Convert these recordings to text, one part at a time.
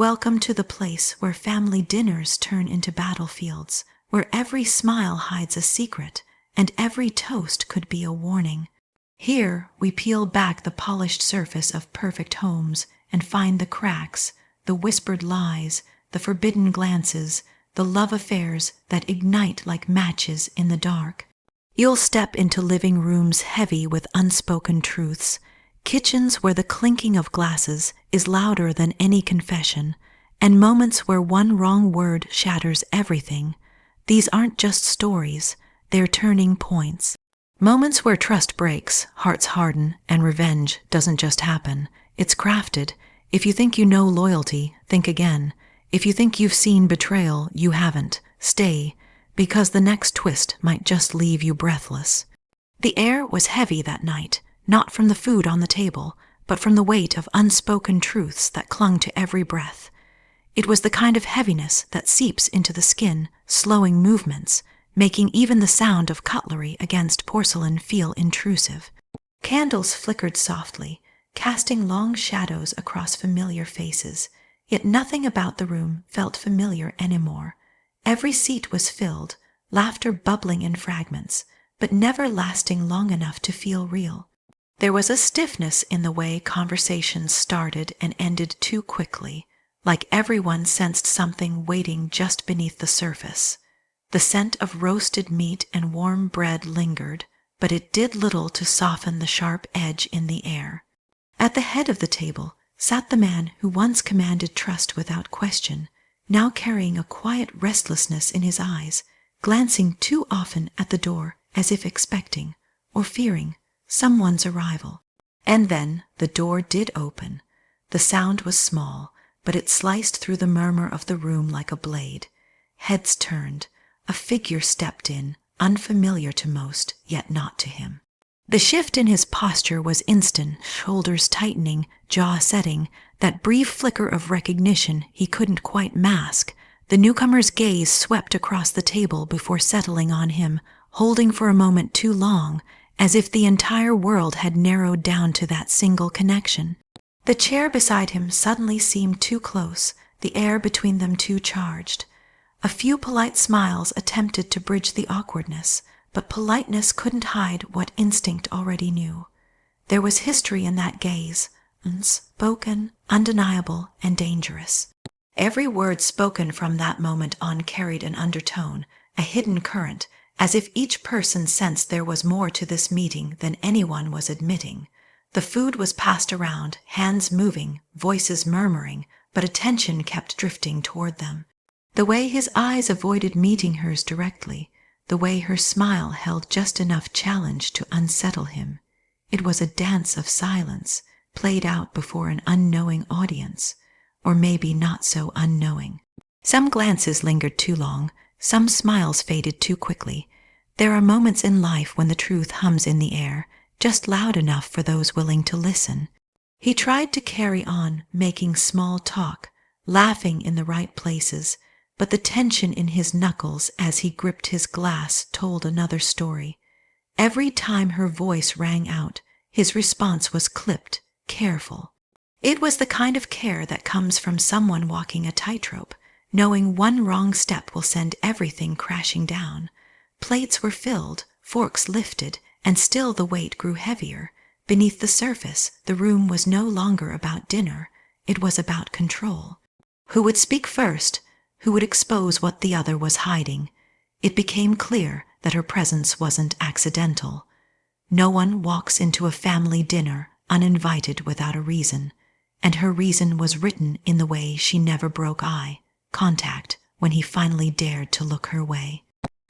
Welcome to the place where family dinners turn into battlefields, where every smile hides a secret and every toast could be a warning. Here we peel back the polished surface of perfect homes and find the cracks, the whispered lies, the forbidden glances, the love affairs that ignite like matches in the dark. You'll step into living rooms heavy with unspoken truths, kitchens where the clinking of glasses is louder than any confession, and moments where one wrong word shatters everything. These aren't just stories, they're turning points. Moments where trust breaks, hearts harden, and revenge doesn't just happen. It's crafted. If you think you know loyalty, think again. If you think you've seen betrayal, you haven't. Stay, because the next twist might just leave you breathless. The air was heavy that night, not from the food on the table, but from the weight of unspoken truths that clung to every breath. It was the kind of heaviness that seeps into the skin, slowing movements, making even the sound of cutlery against porcelain feel intrusive. Candles flickered softly, casting long shadows across familiar faces, yet nothing about the room felt familiar anymore. Every seat was filled, laughter bubbling in fragments, but never lasting long enough to feel real. There was a stiffness in the way conversations started and ended too quickly, like everyone sensed something waiting just beneath the surface. The scent of roasted meat and warm bread lingered, but it did little to soften the sharp edge in the air. At the head of the table sat the man who once commanded trust without question, now carrying a quiet restlessness in his eyes, glancing too often at the door as if expecting, or fearing, someone's arrival. And then the door did open. The sound was small, but it sliced through the murmur of the room like a blade. Heads turned. A figure stepped in, unfamiliar to most, yet not to him. The shift in his posture was instant, shoulders tightening, jaw setting, that brief flicker of recognition he couldn't quite mask. The newcomer's gaze swept across the table before settling on him, holding for a moment too long, as if the entire world had narrowed down to that single connection. The chair beside him suddenly seemed too close, the air between them too charged. A few polite smiles attempted to bridge the awkwardness, but politeness couldn't hide what instinct already knew. There was history in that gaze, unspoken, undeniable, and dangerous. Every word spoken from that moment on carried an undertone, a hidden current, as if each person sensed there was more to this meeting than anyone was admitting. The food was passed around, hands moving, voices murmuring, but attention kept drifting toward them. The way his eyes avoided meeting hers directly, the way her smile held just enough challenge to unsettle him. It was a dance of silence, played out before an unknowing audience, or maybe not so unknowing. Some glances lingered too long, some smiles faded too quickly. There are moments in life when the truth hums in the air, just loud enough for those willing to listen. He tried to carry on, making small talk, laughing in the right places, but the tension in his knuckles as he gripped his glass told another story. Every time her voice rang out, his response was clipped, careful. It was the kind of care that comes from someone walking a tightrope, knowing one wrong step will send everything crashing down. Plates were filled, forks lifted, and still the weight grew heavier. Beneath the surface, the room was no longer about dinner. It was about control. Who would speak first? Who would expose what the other was hiding? It became clear that her presence wasn't accidental. No one walks into a family dinner uninvited without a reason, and her reason was written in the way she never broke eye contact when he finally dared to look her way.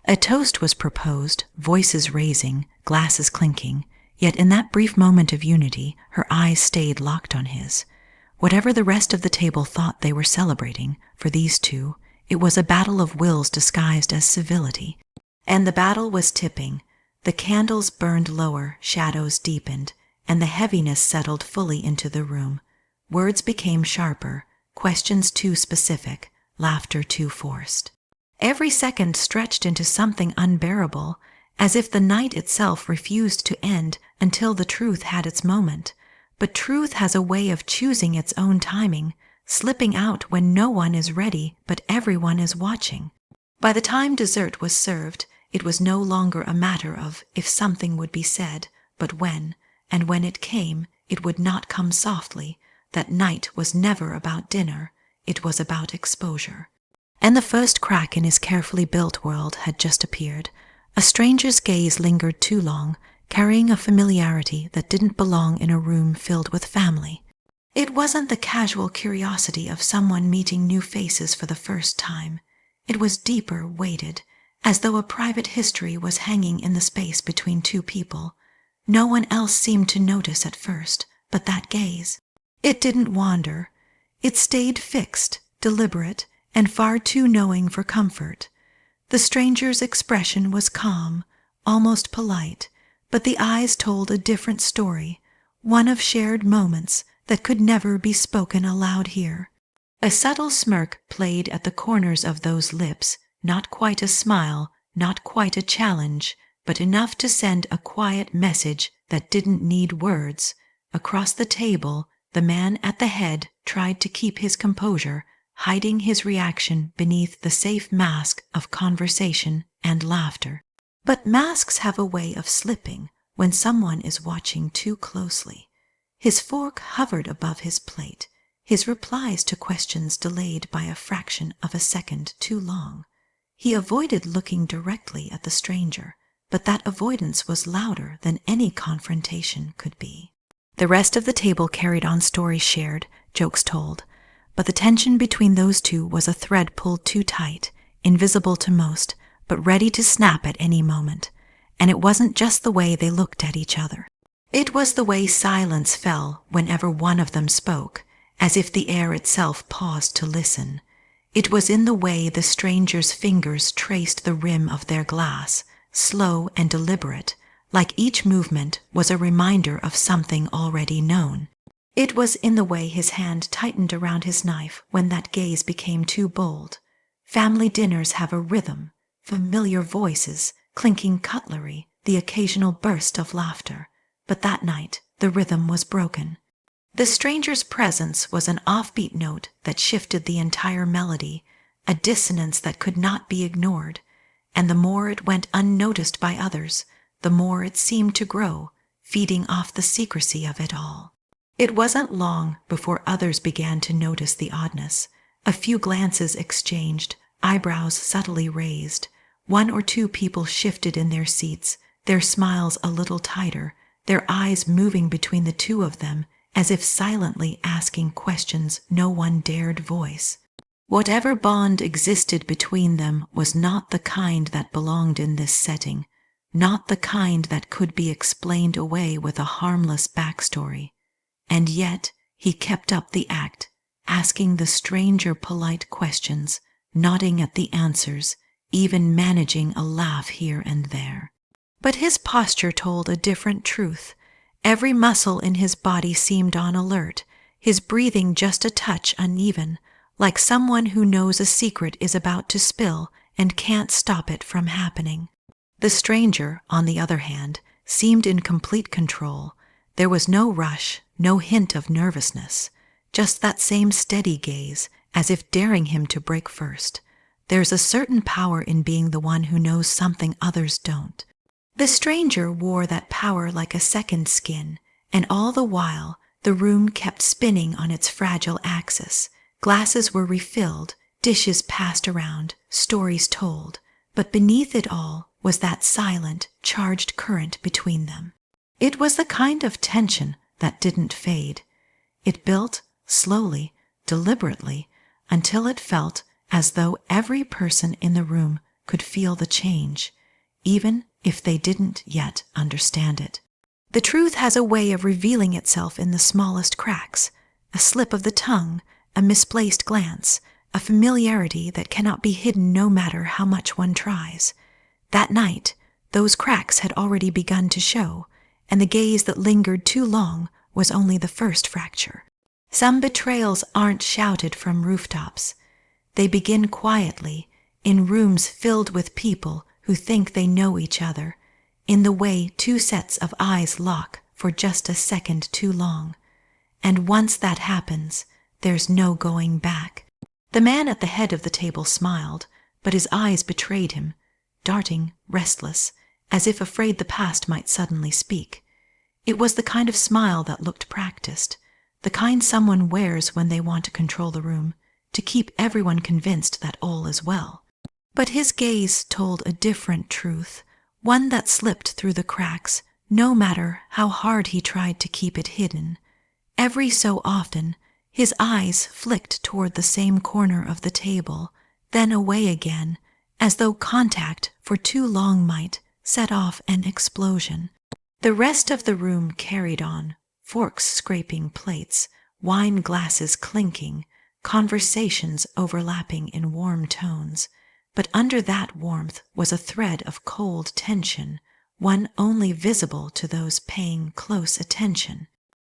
A toast was proposed, voices raising, glasses clinking, yet in that brief moment of unity, her eyes stayed locked on his. Whatever the rest of the table thought they were celebrating, for these two, it was a battle of wills disguised as civility. And the battle was tipping. The candles burned lower, shadows deepened, and the heaviness settled fully into the room. Words became sharper, questions too specific, laughter too forced. Every second stretched into something unbearable, as if the night itself refused to end until the truth had its moment. But truth has a way of choosing its own timing. slipping out when no one is ready but everyone is watching. By the time dessert was served, it was no longer a matter of if something would be said, but when, and when it came, it would not come softly. That night was never about dinner, it was about exposure. And the first crack in his carefully built world had just appeared. A stranger's gaze lingered too long, carrying a familiarity that didn't belong in a room filled with family. It wasn't the casual curiosity of someone meeting new faces for the first time. It was deeper weighted, as though a private history was hanging in the space between two people. No one else seemed to notice at first, but that gaze. It didn't wander. It stayed fixed, deliberate, and far too knowing for comfort. The stranger's expression was calm, almost polite, but the eyes told a different story, one of shared moments that could never be spoken aloud here. A subtle smirk played at the corners of those lips, not quite a smile, not quite a challenge, but enough to send a quiet message that didn't need words. Across the table, the man at the head tried to keep his composure, hiding his reaction beneath the safe mask of conversation and laughter. But masks have a way of slipping when someone is watching too closely. His fork hovered above his plate, his replies to questions delayed by a fraction of a second too long. He avoided looking directly at the stranger, but that avoidance was louder than any confrontation could be. The rest of the table carried on stories shared, jokes told, but the tension between those two was a thread pulled too tight, invisible to most, but ready to snap at any moment. And it wasn't just the way they looked at each other. It was the way silence fell whenever one of them spoke, as if the air itself paused to listen. It was in the way the stranger's fingers traced the rim of their glass, slow and deliberate, like each movement was a reminder of something already known. It was in the way his hand tightened around his knife when that gaze became too bold. Family dinners have a rhythm, familiar voices, clinking cutlery, the occasional burst of laughter. But that night, the rhythm was broken. The stranger's presence was an offbeat note that shifted the entire melody, a dissonance that could not be ignored, and the more it went unnoticed by others, the more it seemed to grow, feeding off the secrecy of it all. It wasn't long before others began to notice the oddness. A few glances exchanged, eyebrows subtly raised. One or two people shifted in their seats, their smiles a little tighter, their eyes moving between the two of them, as if silently asking questions no one dared voice. Whatever bond existed between them was not the kind that belonged in this setting, not the kind that could be explained away with a harmless backstory. And yet he kept up the act, asking the stranger polite questions, nodding at the answers, even managing a laugh here and there. But his posture told a different truth. Every muscle in his body seemed on alert, his breathing just a touch uneven, like someone who knows a secret is about to spill and can't stop it from happening. The stranger, on the other hand, seemed in complete control. There was no rush, no hint of nervousness, just that same steady gaze, as if daring him to break first. There's a certain power in being the one who knows something others don't. The stranger wore that power like a second skin, and all the while the room kept spinning on its fragile axis. Glasses were refilled, dishes passed around, stories told, but beneath it all was that silent, charged current between them. It was the kind of tension that didn't fade. It built slowly, deliberately, until it felt as though every person in the room could feel the change, even if they didn't yet understand it. The truth has a way of revealing itself in the smallest cracks, a slip of the tongue, a misplaced glance, a familiarity that cannot be hidden no matter how much one tries. That night, those cracks had already begun to show, and the gaze that lingered too long was only the first fracture. Some betrayals aren't shouted from rooftops. They begin quietly, in rooms filled with people who think they know each other, in the way two sets of eyes lock for just a second too long. And once that happens, There's no going back. The man at the head of the table smiled, but his eyes betrayed him, darting, restless, as if afraid the past might suddenly speak. It was the kind of smile that looked practiced, the kind someone wears when they want to control the room, to keep everyone convinced that all is well. But his gaze told a different truth, one that slipped through the cracks, no matter how hard he tried to keep it hidden. Every so often, his eyes flicked toward the same corner of the table, then away again, as though contact for too long might set off an explosion. The rest of the room carried on, forks scraping plates, wine glasses clinking, conversations overlapping in warm tones. But under that warmth was a thread of cold tension, one only visible to those paying close attention.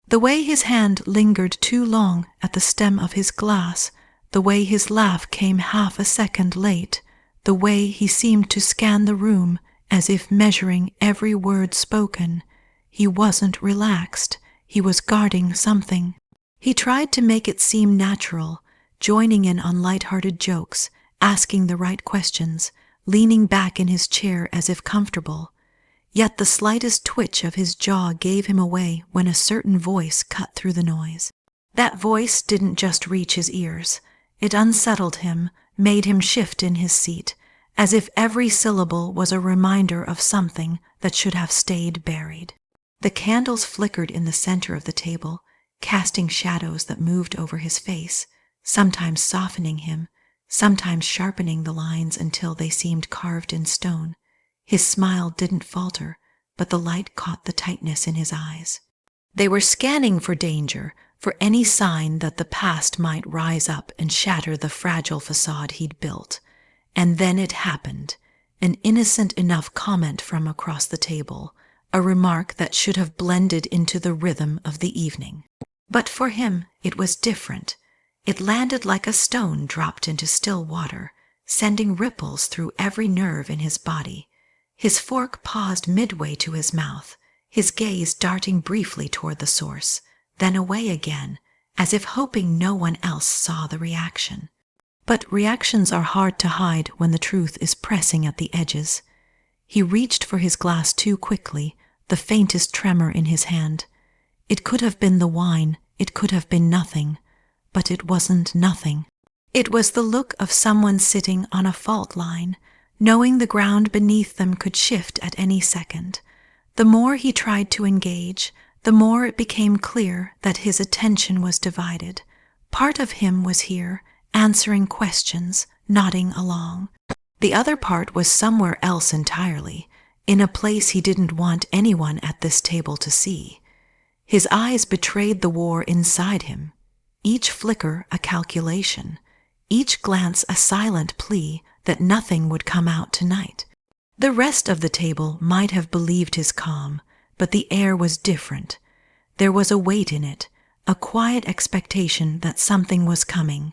The way his hand lingered too long at the stem of his glass, the way his laugh came half a second late, the way he seemed to scan the room as if measuring every word spoken. He wasn't relaxed. He was guarding something. He tried to make it seem natural, joining in on light-hearted jokes, asking the right questions, leaning back in his chair as if comfortable. Yet the slightest twitch of his jaw gave him away when a certain voice cut through the noise. That voice didn't just reach his ears. It unsettled him, made him shift in his seat, as if every syllable was a reminder of something that should have stayed buried. The candles flickered in the center of the table, casting shadows that moved over his face, sometimes softening him, sometimes sharpening the lines until they seemed carved in stone. His smile didn't falter, but the light caught the tightness in his eyes. They were scanning for danger, for any sign that the past might rise up and shatter the fragile facade he'd built. And then it happened, an innocent enough comment from across the table, a remark that should have blended into the rhythm of the evening. But for him, it was different. It landed like a stone dropped into still water, sending ripples through every nerve in his body. His fork paused midway to his mouth, his gaze darting briefly toward the source, then away again, as if hoping no one else saw the reaction. But reactions are hard to hide when the truth is pressing at the edges. He reached for his glass too quickly, the faintest tremor in his hand. It could have been the wine, it could have been nothing, but it wasn't nothing. It was the look of someone sitting on a fault line, knowing the ground beneath them could shift at any second. The more he tried to engage, the more it became clear that his attention was divided. Part of him was here, answering questions, nodding along. The other part was somewhere else entirely, in a place he didn't want anyone at this table to see. His eyes betrayed the war inside him, each flicker a calculation, each glance a silent plea that nothing would come out tonight. The rest of the table might have believed his calm, but the air was different. There was a weight in it, a quiet expectation that something was coming.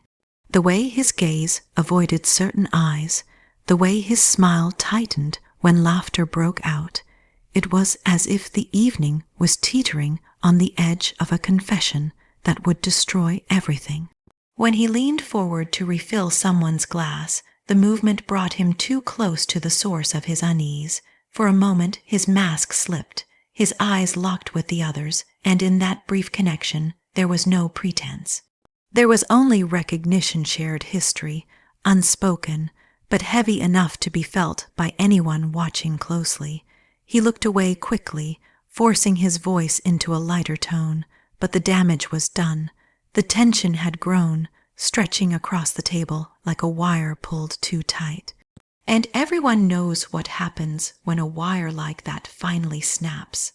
The way his gaze avoided certain eyes, the way his smile tightened when laughter broke out, it was as if the evening was teetering on the edge of a confession that would destroy everything. When he leaned forward to refill someone's glass, the movement brought him too close to the source of his unease. For a moment his mask slipped, his eyes locked with the others, and in that brief connection there was no pretense. There was only recognition, shared history, unspoken, but heavy enough to be felt by anyone watching closely. He looked away quickly, forcing his voice into a lighter tone, but the damage was done. The tension had grown, stretching across the table like a wire pulled too tight. And everyone knows what happens when a wire like that finally snaps.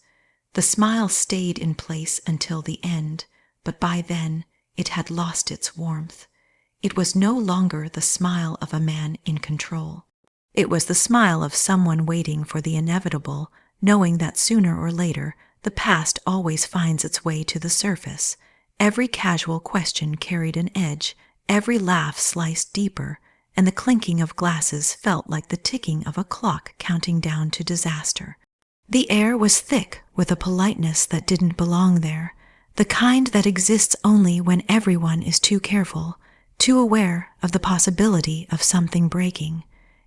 The smile stayed in place until the end, but by then it had lost its warmth. It was no longer the smile of a man in control. It was the smile of someone waiting for the inevitable, knowing that sooner or later the past always finds its way to the surface. Every casual question carried an edge, every laugh sliced deeper, and the clinking of glasses felt like the ticking of a clock counting down to disaster. The air was thick with a politeness that didn't belong there. the kind that exists only when everyone is too careful, too aware of the possibility of something breaking.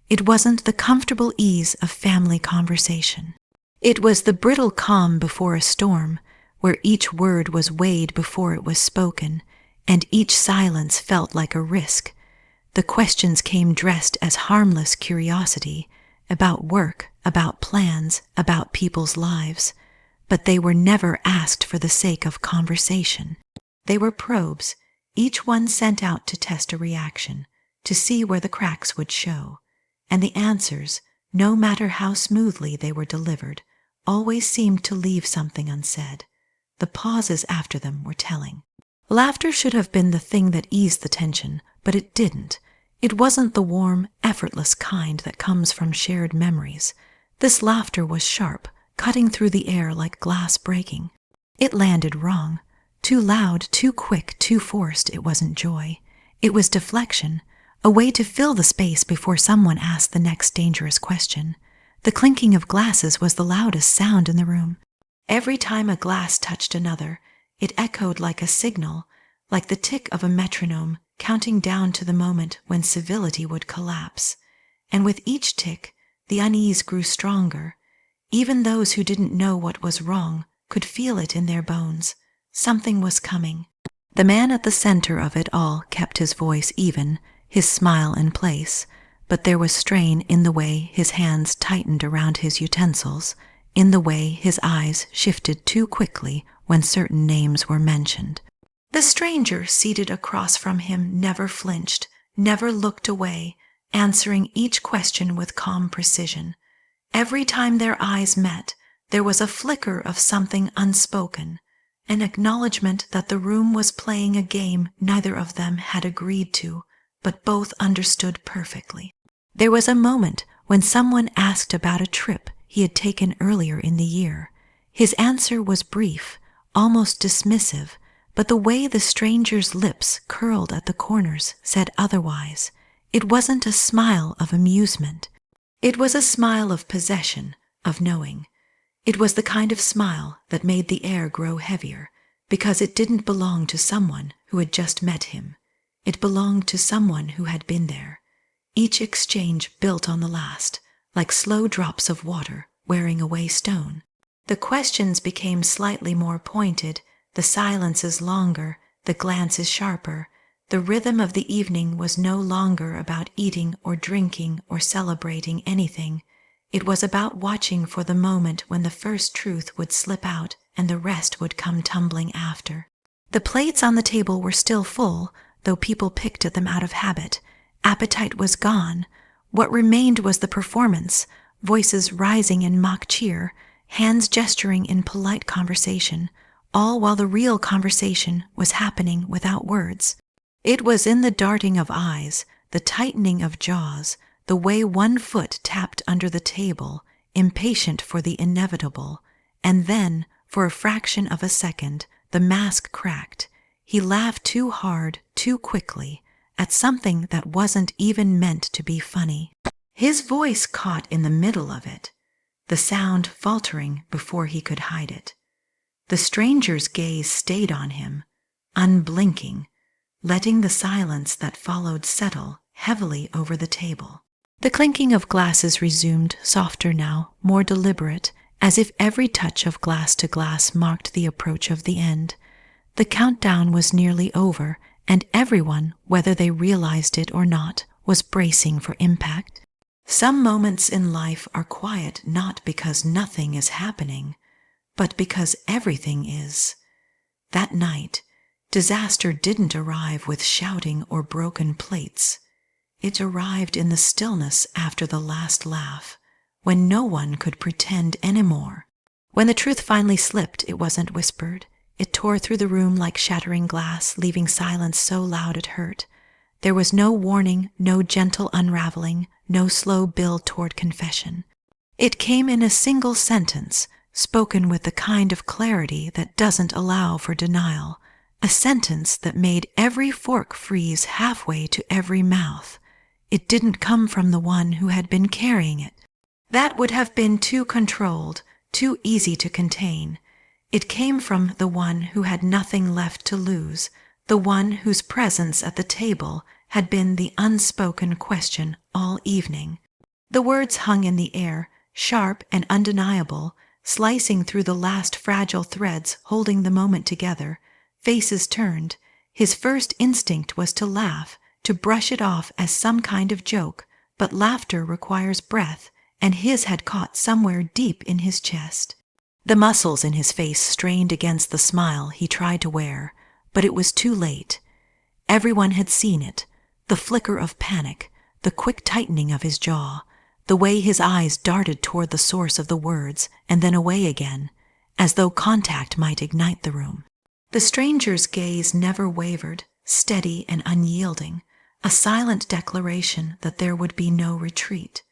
It wasn't the comfortable ease of family conversation. It was the brittle calm before a storm, where each word was weighed before it was spoken, and each silence felt like a risk. The questions came dressed as harmless curiosity, about work, about plans, about people's lives, but they were never asked for the sake of conversation. They were probes, each one sent out to test a reaction, to see where the cracks would show. And the answers, no matter how smoothly they were delivered, always seemed to leave something unsaid. The pauses after them were telling. Laughter should have been the thing that eased the tension, but it didn't. It wasn't the warm, effortless kind that comes from shared memories. This laughter was sharp, cutting through the air like glass breaking. It landed wrong. Too loud, too quick, too forced. It wasn't joy. It was deflection, a way to fill the space before someone asked the next dangerous question. The clinking of glasses was the loudest sound in the room. Every time a glass touched another, it echoed like a signal, like the tick of a metronome, counting down to the moment when civility would collapse. And with each tick, the unease grew stronger. Even those who didn't know what was wrong could feel it in their bones. Something was coming. The man at the center of it all kept his voice even, his smile in place, but there was strain in the way his hands tightened around his utensils, in the way his eyes shifted too quickly when certain names were mentioned. The stranger seated across from him never flinched, never looked away, answering each question with calm precision. Every time their eyes met, there was a flicker of something unspoken, an acknowledgement that the room was playing a game neither of them had agreed to, but both understood perfectly. There was a moment when someone asked about a trip he had taken earlier in the year. His answer was brief, almost dismissive, but the way the stranger's lips curled at the corners said otherwise. It wasn't a smile of amusement. It was a smile of possession, of knowing. It was the kind of smile that made the air grow heavier, because it didn't belong to someone who had just met him. It belonged to someone who had been there. Each exchange built on the last, like slow drops of water wearing away stone. The questions became slightly more pointed, the silences longer, the glances sharper. The rhythm of the evening was no longer about eating or drinking or celebrating anything. It was about watching for the moment when the first truth would slip out and the rest would come tumbling after. The plates on the table were still full, though people picked at them out of habit. Appetite was gone. What remained was the performance, voices rising in mock cheer, hands gesturing in polite conversation, all while the real conversation was happening without words. It was in the darting of eyes, the tightening of jaws, the way one foot tapped under the table, impatient for the inevitable, and then, for a fraction of a second, the mask cracked. He laughed too hard, too quickly, at something that wasn't even meant to be funny. His voice caught in the middle of it, the sound faltering before he could hide it. The stranger's gaze stayed on him, unblinking, letting the silence that followed settle heavily over the table. The clinking of glasses resumed, softer now, more deliberate, as if every touch of glass to glass marked the approach of the end. The countdown was nearly over, and everyone, whether they realized it or not, was bracing for impact. Some moments in life are quiet not because nothing is happening, but because everything is. That night, disaster didn't arrive with shouting or broken plates. It arrived in the stillness after the last laugh, when no one could pretend anymore. When the truth finally slipped, it wasn't whispered. It tore through the room like shattering glass, leaving silence so loud it hurt. There was no warning, no gentle unraveling, no slow build toward confession. It came in a single sentence, spoken with the kind of clarity that doesn't allow for denial, a sentence that made every fork freeze halfway to every mouth. It didn't come from the one who had been carrying it. That would have been too controlled, too easy to contain. It came from the one who had nothing left to lose, the one whose presence at the table had been the unspoken question all evening. The words hung in the air, sharp and undeniable, slicing through the last fragile threads holding the moment together. Faces turned. His first instinct was to laugh, to brush it off as some kind of joke, but laughter requires breath, and his had caught somewhere deep in his chest. The muscles in his face strained against the smile he tried to wear, but it was too late. Everyone had seen it, the flicker of panic, the quick tightening of his jaw, the way his eyes darted toward the source of the words and then away again, as though contact might ignite the room. The stranger's gaze never wavered, steady and unyielding, a silent declaration that there would be no retreat.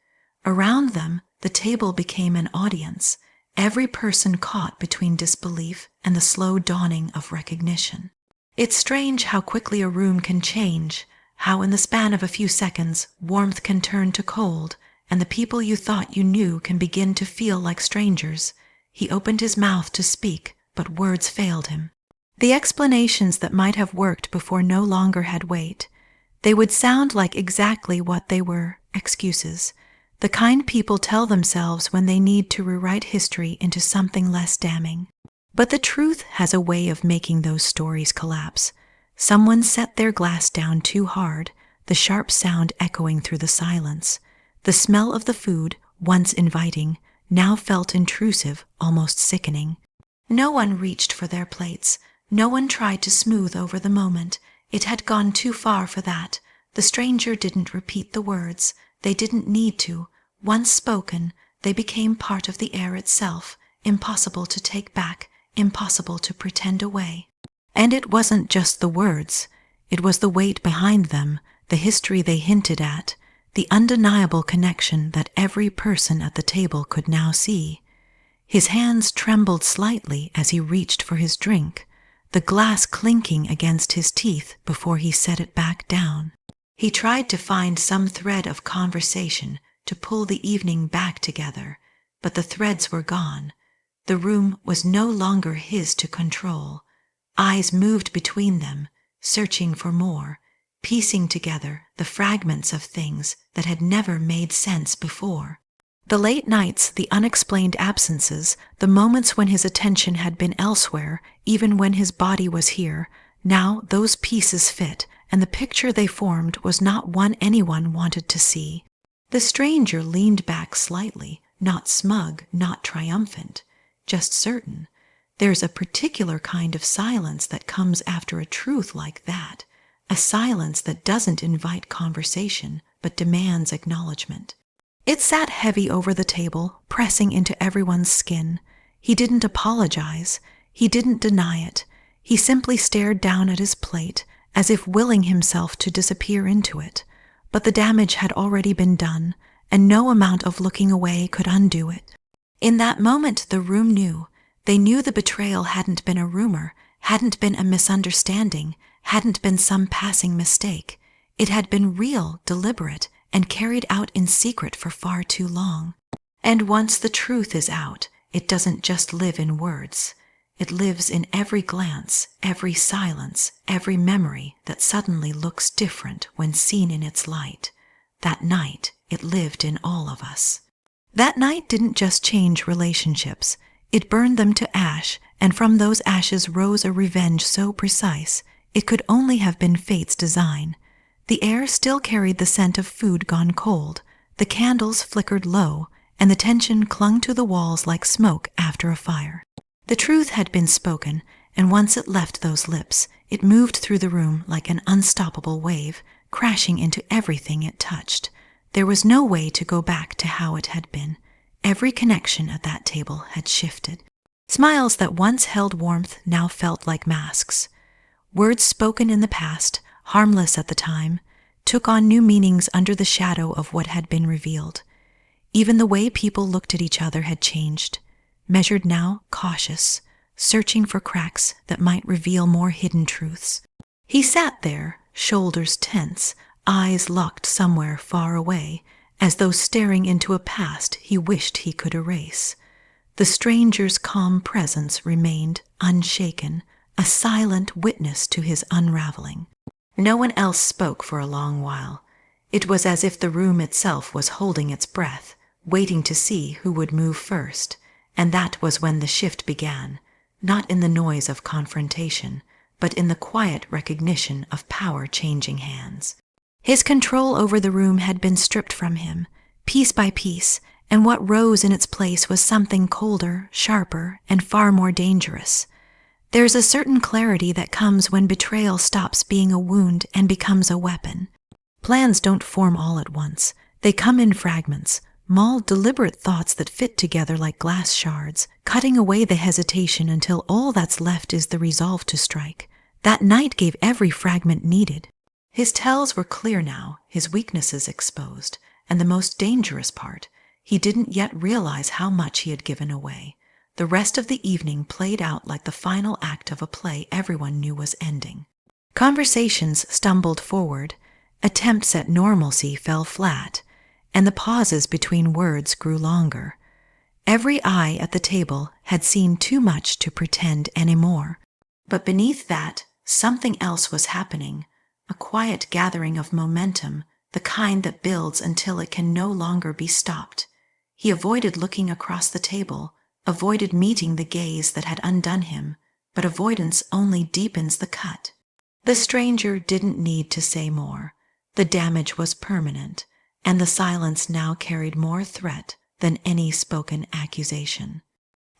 Around them, the table became an audience, every person caught between disbelief and the slow dawning of recognition. It's strange how quickly a room can change, how in the span of a few seconds warmth can turn to cold, and the people you thought you knew can begin to feel like strangers. He opened his mouth to speak, but words failed him. The explanations that might have worked before no longer had weight. They would sound like exactly what they were, excuses. The kind people tell themselves when they need to rewrite history into something less damning. But the truth has a way of making those stories collapse. Someone set their glass down too hard, the sharp sound echoing through the silence. The smell of the food, once inviting, now felt intrusive, almost sickening. No one reached for their plates. No one tried to smooth over the moment. It had gone too far for that. The stranger didn't repeat the words. They didn't need to. Once spoken, they became part of the air itself, impossible to take back, impossible to pretend away. And it wasn't just the words. It was the weight behind them, the history they hinted at, the undeniable connection that every person at the table could now see. His hands trembled slightly as he reached for his drink, the glass clinking against his teeth before he set it back down. He tried to find some thread of conversation to pull the evening back together, but the threads were gone. The room was no longer his to control. Eyes moved between them, searching for more, piecing together the fragments of things that had never made sense before. The late nights, the unexplained absences, the moments when his attention had been elsewhere, even when his body was here, now those pieces fit, and the picture they formed was not one anyone wanted to see. The stranger leaned back slightly, not smug, not triumphant, just certain. There's a particular kind of silence that comes after a truth like that, a silence that doesn't invite conversation, but demands acknowledgement. It sat heavy over the table, pressing into everyone's skin. He didn't apologize. He didn't deny it. He simply stared down at his plate, as if willing himself to disappear into it. But the damage had already been done, and no amount of looking away could undo it. In that moment, the room knew. They knew the betrayal hadn't been a rumor, hadn't been a misunderstanding, hadn't been some passing mistake. It had been real, deliberate, and carried out in secret for far too long. And once the truth is out, it doesn't just live in words. It lives in every glance, every silence, every memory that suddenly looks different when seen in its light. That night, it lived in all of us. That night didn't just change relationships. It burned them to ash, and from those ashes rose a revenge so precise, it could only have been fate's design. The air still carried the scent of food gone cold, the candles flickered low, and the tension clung to the walls like smoke after a fire. The truth had been spoken, and once it left those lips, it moved through the room like an unstoppable wave, crashing into everything it touched. There was no way to go back to how it had been. Every connection at that table had shifted. Smiles that once held warmth now felt like masks. Words spoken in the past, harmless at the time, took on new meanings under the shadow of what had been revealed. Even the way people looked at each other had changed, measured now, cautious, searching for cracks that might reveal more hidden truths. He sat there, shoulders tense, eyes locked somewhere far away, as though staring into a past he wished he could erase. The stranger's calm presence remained unshaken, a silent witness to his unraveling. No one else spoke for a long while. It was as if the room itself was holding its breath, waiting to see who would move first, and that was when the shift began, not in the noise of confrontation, but in the quiet recognition of power changing hands. His control over the room had been stripped from him, piece by piece, and what rose in its place was something colder, sharper, and far more dangerous. There's a certain clarity that comes when betrayal stops being a wound and becomes a weapon. Plans don't form all at once. They come in fragments, small, deliberate thoughts that fit together like glass shards, cutting away the hesitation until all that's left is the resolve to strike. That night gave every fragment needed. His tells were clear now, his weaknesses exposed, and the most dangerous part, he didn't yet realize how much he had given away. The rest of the evening played out like the final act of a play everyone knew was ending. Conversations stumbled forward, attempts at normalcy fell flat, and the pauses between words grew longer. Every eye at the table had seen too much to pretend anymore. But beneath that, something else was happening, a quiet gathering of momentum, the kind that builds until it can no longer be stopped. He avoided looking across the table, avoided meeting the gaze that had undone him, but avoidance only deepens the cut. The stranger didn't need to say more. The damage was permanent, and the silence now carried more threat than any spoken accusation.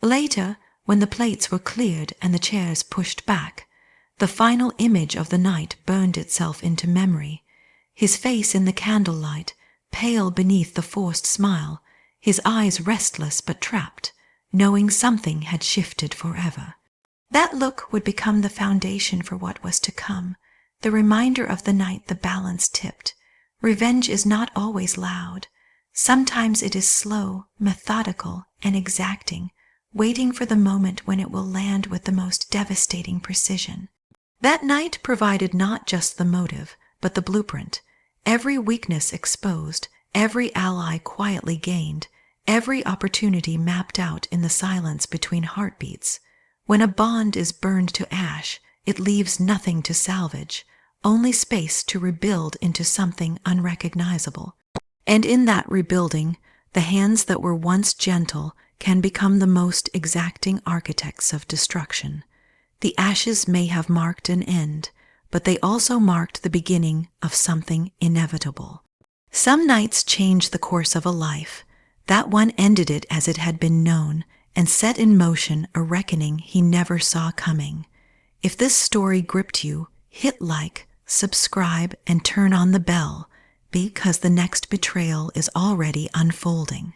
Later, when the plates were cleared and the chairs pushed back, the final image of the night burned itself into memory. His face in the candlelight, pale beneath the forced smile, his eyes restless but trapped, knowing something had shifted forever. That look would become the foundation for what was to come, the reminder of the night the balance tipped. Revenge is not always loud. Sometimes it is slow, methodical, and exacting, waiting for the moment when it will land with the most devastating precision. That night provided not just the motive, but the blueprint. Every weakness exposed, every ally quietly gained, every opportunity mapped out in the silence between heartbeats. When a bond is burned to ash, it leaves nothing to salvage, only space to rebuild into something unrecognizable. And in that rebuilding, the hands that were once gentle can become the most exacting architects of destruction. The ashes may have marked an end, but they also marked the beginning of something inevitable. Some nights change the course of a life. That one ended it as it had been known, and set in motion a reckoning he never saw coming. If this story gripped you, hit like, subscribe, and turn on the bell, because the next betrayal is already unfolding.